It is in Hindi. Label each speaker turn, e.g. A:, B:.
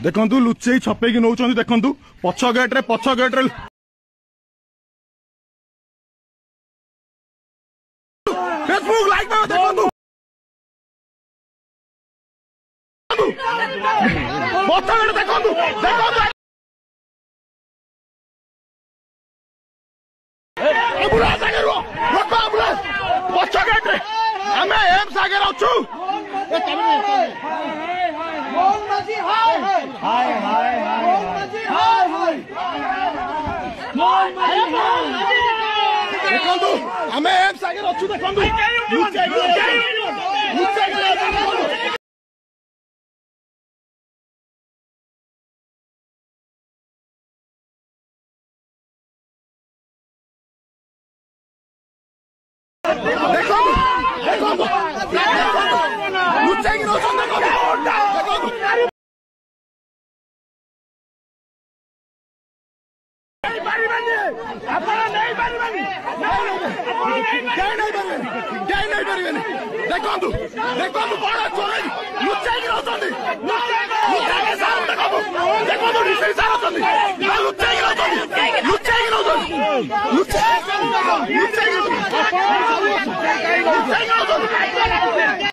A: देखंतु लुचेई छपेकी नौचंदी देखंतु पछ गेट रे फेसबुक लाइक में देखंतु पछ गेट देखंतु एम्बुलेंस आगे रो रोको एम्बुलेंस पछ गेट रे हमें एम्स आगे रहछु मोहन माझी हाय हाय हाय मोहन माझी हाय हाय मोहन माझी देखंतु हमें एम्स आगे रहछु देखंतु लुचे